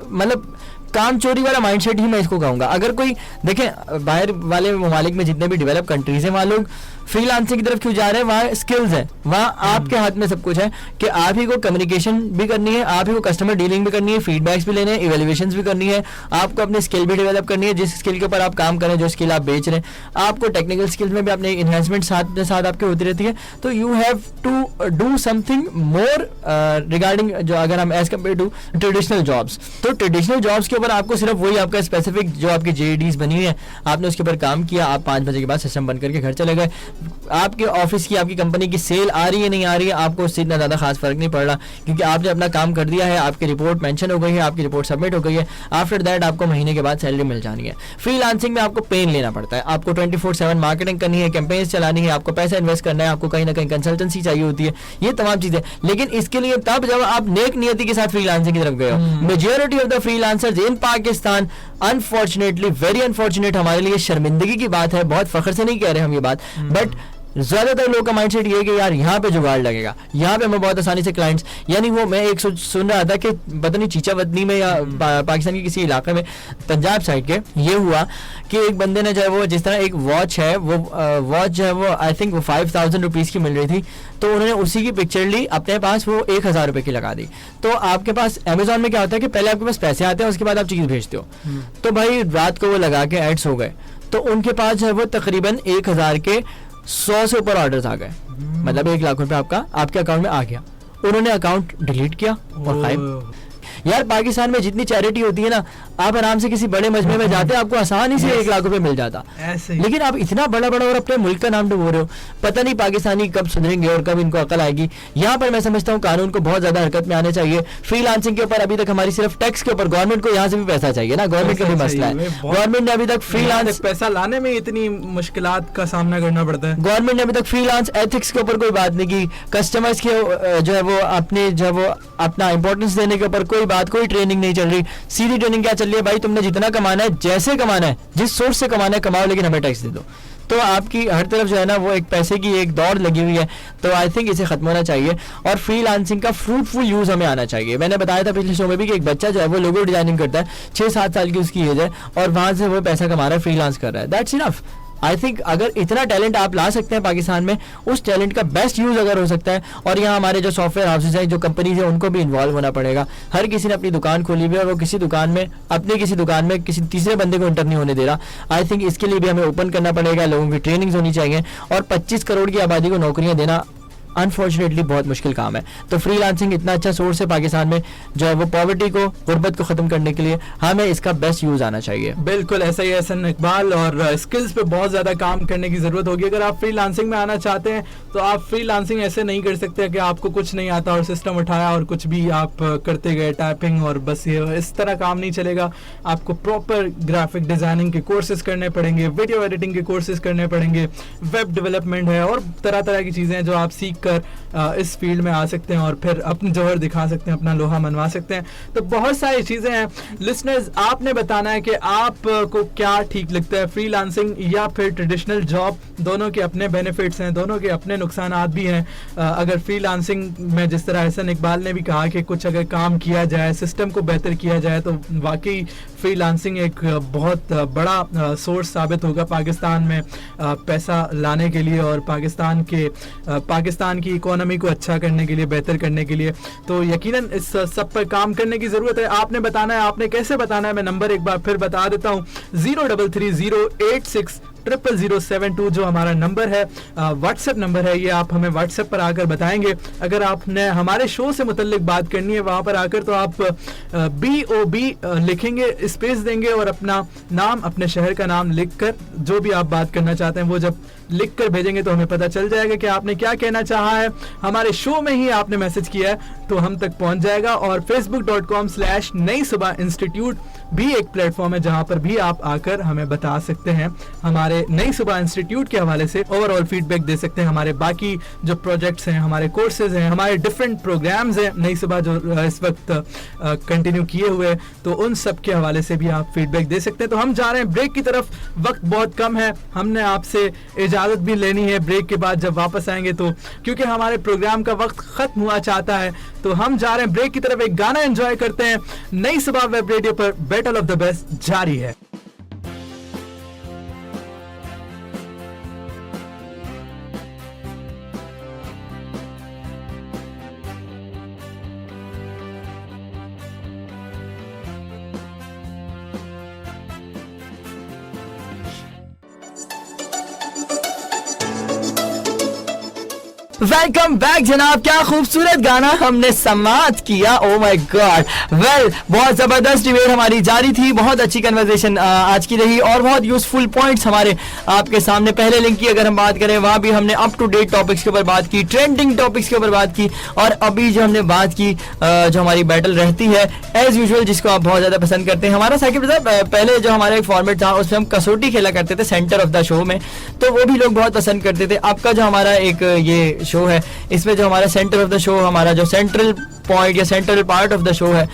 मतलब काम चोरी वाला माइंडसेट ही मैं इसको कहूँगा। अगर कोई देखें बाहर वाले ममालिक में जितने भी डेवलप कंट्रीज हैं वहाँ लोग फ्रीलांसिंग की तरफ क्यों जा रहे हैं? वहाँ स्किल्स है, वहाँ आपके हाथ में सब कुछ है कि आप ही को कम्युनिकेशन भी करनी है, आप ही को कस्टमर डीलिंग भी करनी है, फीडबैक्स भी लेने हैं, इवेल्युएशंस भी करनी है, आपको अपनी स्किल भी डेवलप करनी है, जिस स्किल के ऊपर आप काम करें, जो स्किल आप बेच रहे हैं, आपको टेक्निकल स्किल्स में भी अपने इन्हेंसमेंट साथ आपके होती रहती है। तो you have to do something more regarding जो अगर हम as compare to traditional jobs, तो ट्रेडिशनल जॉब्स के ऊपर आपको सिर्फ वही आपका स्पेसिफिक जो आपकी JDs बनी हुई है, आपने उसके ऊपर काम किया, आप 5 बजे के बाद सिस्टम बंद करके घर चले गए, आपके ऑफिस की आपकी कंपनी की सेल आ रही है नहीं आ रही है, आपको उससे इतना ज़्यादा खास फर्क नहीं पड़ रहा, क्योंकि आपने अपना काम कर दिया है, आपकी रिपोर्ट मेंशन हो गई है, आपकी रिपोर्ट सबमिट हो गई है। आफ्टर दैट आपको महीने के बाद सैलरी मिल जानी है। फ्रीलांसिंग में आपको पेन लेना पड़ता है, आपको 24/7 मार्केटिंग करनी है, कैंपेन्स चलानी है, आपको पैसा इन्वेस्ट करना है, आपको कहीं ना कहीं कंसल्टेंसी चाहिए होती है, ये तमाम चीज़ें। लेकिन इसके लिए तब जब आप नेक नियति के साथ फ्रीलांसिंग की तरफ गए हो। Majority of the freelancers in Pakistan unfortunately, very unfortunate, हमारे लिए शर्मिंदगी की बात है, बहुत फख्र से नहीं कह रहे हम ये बात, बट ज्यादातर लोगों का माइंडसेट ये है कि यार यहाँ पे जुगाड़ लगेगा, यहाँ पे हमें बहुत आसानी से क्लाइंट्स, यानी वो मैं एक सुन रहा था कि पता नहीं चीचावतनी में या पाकिस्तान के किसी इलाके में पंजाब साइड के ये हुआ कि एक बंदे ने जो है वो जिस तरह एक वॉच है, वो वॉच जो है वो आई थिंक वो 5000 रुपीज़ की मिल रही थी, तो उन्होंने उसी की पिक्चर ली, अपने पास वो 1000 रुपये की लगा दी। तो आपके पास अमेजोन में क्या होता है कि पहले आपके पास पैसे आते हैं, उसके बाद आप चीज़ भेजते हो। तो भाई रात को वो लगा के एड्स हो गए, तो उनके पास जो है वो तकरीबन 1000 के 100 से ऊपर ऑर्डर्स आ गए, मतलब 1 लाख रुपए आपका आपके अकाउंट में आ गया। उन्होंने अकाउंट डिलीट किया और गायब। यार पाकिस्तान में जितनी चैरिटी होती है ना, आप आराम से किसी बड़े मजमे में जाते आपको आसानी से 1 लाख रुपए मिल जाता, लेकिन आप इतना बड़ा और अपने मुल्क का नाम डुबो रहे हो। पता नहीं पाकिस्तानी कब सुधरेंगे और कब इनको अकल आएगी। यहाँ पर मैं समझता हूँ कानून को बहुत ज्यादा हरकत में आने चाहिए। फ्रीलांसिंग के ऊपर अभी तक हमारी सिर्फ टैक्स के ऊपर, गवर्नमेंट को यहाँ से भी पैसा चाहिए ना, गवर्नमेंट का भी मसला है। गवर्नमेंट ने अभी तक फ्रीलांस पैसा लाने में इतनी मुश्किलात का सामना करना पड़ता है। गवर्नमेंट ने अभी तक फ्रीलांस एथिक्स के ऊपर कोई बात नहीं की, कस्टमर्स के जो है वो अपने जो है वो अपना इंपॉर्टेंस देने के ऊपर कोई बात, कोई ट्रेनिंग नहीं चल रही। सीधी ट्रेनिंग क्या चल रही है, भाई तुमने जितना कमाना है, जैसे कमाना है, जिस सोर्स से कमाना है कमाओ, लेकिन हमें टैक्स दे दो। तो आपकी हर तरफ जो है ना वो एक पैसे की एक दौड़ लगी हुई है। तो आई थिंक इसे खत्म होना चाहिए और फ्रीलांसिंग का फ्रूटफुल यूज हमें आना चाहिए। मैंने बताया था पिछले शो में भी कि एक बच्चा जो है वो लोगो डिजाइनिंग करता है, 6-7 साल की उसकी एज है, और वहां से वो पैसा कमा रहा है, फ्रीलांस कर रहा है। That's enough. आई थिंक अगर इतना टैलेंट आप ला सकते हैं पाकिस्तान में, उस टैलेंट का बेस्ट यूज अगर हो सकता है, और यहाँ हमारे जो सॉफ्टवेयर हाउसेज हैं, जो कंपनीज हैं, उनको भी इन्वॉल्व होना पड़ेगा। हर किसी ने अपनी दुकान खोली हुई है और वो किसी दुकान में किसी तीसरे बंदे को इंटर नहीं होने दे रहा। आई थिंक इसके लिए भी हमें ओपन करना पड़ेगा, लोगों की ट्रेनिंग होनी चाहिए, और 25 करोड़ की आबादी को नौकरियां देना अनफॉर्चुनेटली बहुत मुश्किल काम है। तो फ्रीलांसिंग इतना अच्छा सोर्स है पाकिस्तान में जो है वो पॉवर्टी को, गुर्बत को खत्म करने के लिए हमें इसका बेस्ट यूज आना चाहिए। बिल्कुल ऐसा ही है एहसन इकबाल, और स्किल्स पे बहुत ज्यादा काम करने की जरूरत होगी। अगर आप फ्रीलांसिंग में आना चाहते हैं तो आप फ्रीलांसिंग ऐसे नहीं कर सकते कि आपको कुछ नहीं आता और सिस्टम उठाया और कुछ भी आप करते गए टाइपिंग और बस ये, इस तरह काम नहीं चलेगा। आपको प्रॉपर ग्राफिक डिजाइनिंग के कोर्सेज करने पड़ेंगे, वीडियो एडिटिंग के कोर्सेज करने पड़ेंगे, वेब डेवलपमेंट है और तरह तरह की चीजें जो आप सीख कर इस फील्ड में आ सकते हैं और फिर अपनी जौहर दिखा सकते हैं, अपना लोहा मनवा सकते हैं। तो बहुत सारी चीज़ें हैं। लिसनर्स, आपने बताना है कि आपको क्या ठीक लगता है, फ्रीलांसिंग या फिर ट्रेडिशनल जॉब। दोनों के अपने बेनिफिट्स हैं, दोनों के अपने नुकसानात भी हैं। अगर फ्रीलांसिंग में जिस तरह एहसन इकबाल ने भी कहा कि कुछ अगर काम किया जाए, सिस्टम को बेहतर किया जाए, तो वाकई फ्रीलांसिंग एक बहुत बड़ा सोर्स साबित होगा पाकिस्तान में पैसा लाने के लिए और पाकिस्तान की इकोनॉमी को अच्छा करने के लिए, बेहतर करने के लिए। तो यकीनन इस सब पर काम करने की ज़रूरत है। आपने बताना है, आपने कैसे बताना है, मैं नंबर एक बार फिर बता देता हूँ, 0330860072 जो हमारा नंबर है, व्हाट्सएप नंबर है। ये आप हमें व्हाट्सएप पर आकर बताएंगे। अगर आपने हमारे शो से मुतल्लिक बात करनी है वहाँ पर आकर, तो आप BOB लिखेंगे, स्पेस देंगे और अपना नाम, अपने शहर का नाम लिखकर जो भी आप बात करना चाहते हैं वो जब लिख कर भेजेंगे तो हमें पता चल जाएगा कि आपने क्या कहना चाहा है। हमारे शो में ही आपने मैसेज किया है तो हम तक पहुंच जाएगा। और facebook.com/नई सुबह इंस्टीट्यूट भी एक प्लेटफॉर्म है जहां पर भी आप आकर हमें बता सकते हैं, हमारे नई सुबह इंस्टीट्यूट के हवाले से ओवरऑल फीडबैक दे सकते हैं। हमारे बाकी जो प्रोजेक्ट्स हैं, हमारे कोर्सेज हैं, हमारे डिफरेंट प्रोग्राम्स हैं नई सुबह जो इस वक्त कंटिन्यू किए हुए, तो उन सब के हवाले से भी आप फीडबैक दे सकते हैं। तो हम जा रहे हैं ब्रेक की तरफ, वक्त बहुत कम है, हमने आपसे इजाजत भी लेनी है ब्रेक के बाद जब वापस आएंगे, तो क्योंकि हमारे प्रोग्राम का वक्त खत्म हुआ चाहता है, तो हम जा रहे हैं ब्रेक की तरफ। एक गाना एंजॉय करते हैं। नई सुबह वेब रेडियो पर बैटल ऑफ द बेस्ट जारी है। वेलकम बैक जनाब, क्या खूबसूरत गाना हमने समाप्त किया। ओ माय गॉड, वेल बहुत जबरदस्त डिबेट हमारी जारी थी, बहुत अच्छी कन्वर्सेशन आज की रही और बहुत यूजफुल पॉइंट्स हमारे आपके सामने। पहले लिंक की अगर हम बात करें, वहाँ भी हमने अप टू डेट टॉपिक्स के ऊपर बात की, ट्रेंडिंग टॉपिक्स के ऊपर बात की, और अभी जो हमने बात की जो हमारी बैटल रहती है एज यूजुअल, जिसको आप बहुत ज्यादा पसंद करते हैं। हमारा साकिब साहब पहले जो हमारा एक फॉर्मेट था उसमें हम कसौटी खेला करते थे सेंटर ऑफ द शो में, तो वो भी लोग बहुत पसंद करते थे। आपका जो हमारा एक ये शो है, इसमें जो हमारा सेंटर ऑफ द शो, हमारा जो सेंट्रल पॉइंट या central part of the show है,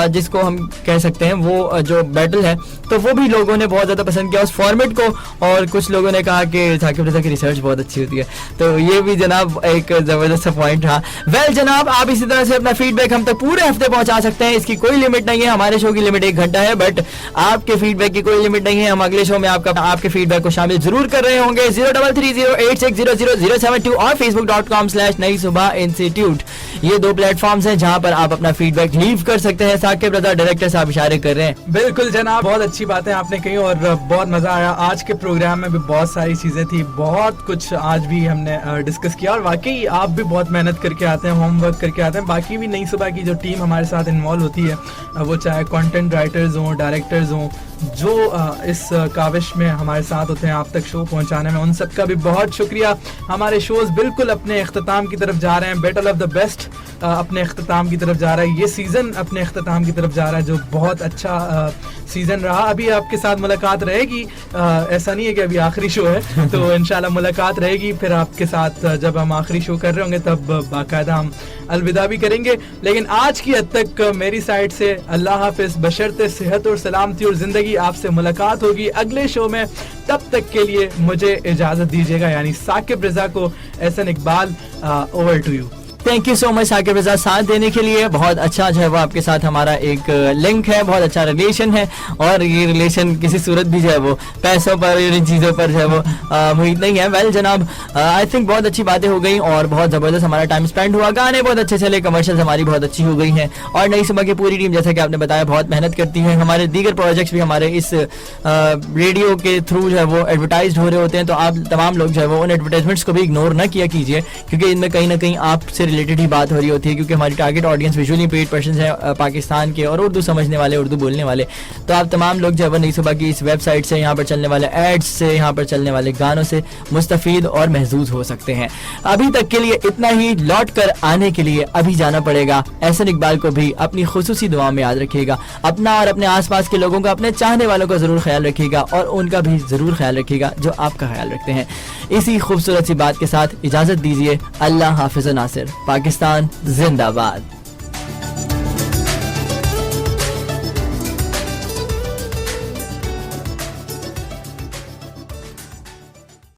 जिसको हम कह सकते हैं, वो जो बैटल है, तो वो भी लोगों ने बहुत ज़्यादा पसंद किया उस फॉर्मेट को। और कुछ लोगों ने कहा कि साकिब रज़ा की रिसर्च बहुत अच्छी होती है, तो ये भी जनाब एक ज़बरदस्त पॉइंट रहा। वेल जनाब, आप इसी तरह से अपना फीडबैक हम तक पूरे हफ्ते पहुंचा सकते हैं, इसकी कोई लिमिट नहीं है। हमारे शो की लिमिट 1 घंटा है, बट आपके फीडबैक की कोई लिमिट नहीं है। हम अगले शो में आपके फीडबैक को शामिल जरूर कर रहे होंगे। 033086000072 और facebook.com/नई सुबह इंस्टीट्यूट, ये 2 प्लेटफॉर्म्स हैं जहां पर आप अपना फीडबैक लीव कर सकते हैं। साकिब रज़ा डायरेक्टर साहब इशारे कर रहे हैं। बिल्कुल जनाब, बहुत अच्छी बातें आपने कही और बहुत मजा आया। आज के प्रोग्राम में भी बहुत सारी चीजें थी, बहुत कुछ आज भी हमने डिस्कस किया और वाकई आप भी बहुत मेहनत करके आते हैं, होमवर्क करके आते हैं। बाकी भी नई सुबह की जो टीम हमारे साथ इन्वॉल्व होती है, वो चाहे कंटेंट राइटर्स हों, डायरेक्टर्स हों, जो इस काविश में हमारे साथ होते हैं आप तक शो पहुंचाने में, उन सब का भी बहुत शुक्रिया। हमारे शोज बिल्कुल अपने इख्तिताम की तरफ जा रहे हैं। बैटल ऑफ द बेस्ट अपने इख्तिताम की तरफ जा रहा है, ये सीज़न अपने इख्तिताम की तरफ जा रहा है, जो बहुत अच्छा सीज़न रहा। अभी आपके साथ मुलाकात रहेगी, ऐसा नहीं है कि अभी आखिरी शो है, तो इंशाल्लाह मुलाकात रहेगी। फिर आपके साथ जब हम आखिरी शो कर रहे होंगे तब बाकायदा हम अलविदा भी करेंगे। लेकिन आज की हद तक मेरी साइड से अल्लाह हाफिज़, बशर्ते सेहत और सलामती और ज़िंदगी। आपसे मुलाकात होगी अगले शो में, तब तक के लिए मुझे इजाज़त दीजिएगा, यानी साकिब रज़ा को, Ehsan Iqbal, over to you. Thank you so much Saqib Raza साथ देने के लिए। बहुत अच्छा जो है वो आपके साथ हमारा एक लिंक है, बहुत अच्छा रिलेशन है, और ये रिलेशन किसी सूरत भी जो है वो पैसों पर, इन चीज़ों पर जो है वो मुहित नहीं है। वेल जनाब, आई थिंक बहुत अच्छी बातें हो गई और बहुत ज़बरदस्त हमारा टाइम स्पेंड हुआ। गाने बहुत अच्छे चले, कमर्शियल्स हमारी बहुत अच्छी हो गई हैं, और नई सुबह की पूरी टीम जैसा कि आपने बताया बहुत मेहनत करती है। हमारे दीगर प्रोजेक्ट्स भी हमारे इस रेडियो के थ्रू जो है वो एडवर्टाइज हो रहे होते हैं, तो आप तमाम लोग जो है वो उन एडवर्टाइजमेंट्स को भी इग्नोर ना किया कीजिए, क्योंकि इनमें कहीं ना कहीं आपसे रिलेटेड ही बात हो रही होती है, क्योंकि हमारी target audience visually impaired person है पाकिस्तान के और उर्दू समझने वाले, उर्दू बोलने वाले। तो आप तमाम लोग जो है नई सुबह की इस वेबसाइट से, यहाँ पर चलने वाले एड्स से, यहाँ पर चलने वाले गानों से मुस्तफीद और महजूज हो सकते हैं। अभी तक के लिए इतना ही। लौट कर आने के लिए अभी जाना पड़ेगा। एहसन इकबाल को भी अपनी खुसूसी दुआ में याद रखिएगा। अपना और अपने आसपास के लोगों का, अपने चाहने वालों का जरूर ख्याल रखिएगा और उनका भी जरूर ख्याल रखिएगा जो आपका ख्याल रखते हैं। इसी खूबसूरत सी बात के साथ इजाजत दीजिए। अल्लाह हाफिज़ नासिर। पाकिस्तान जिंदाबाद।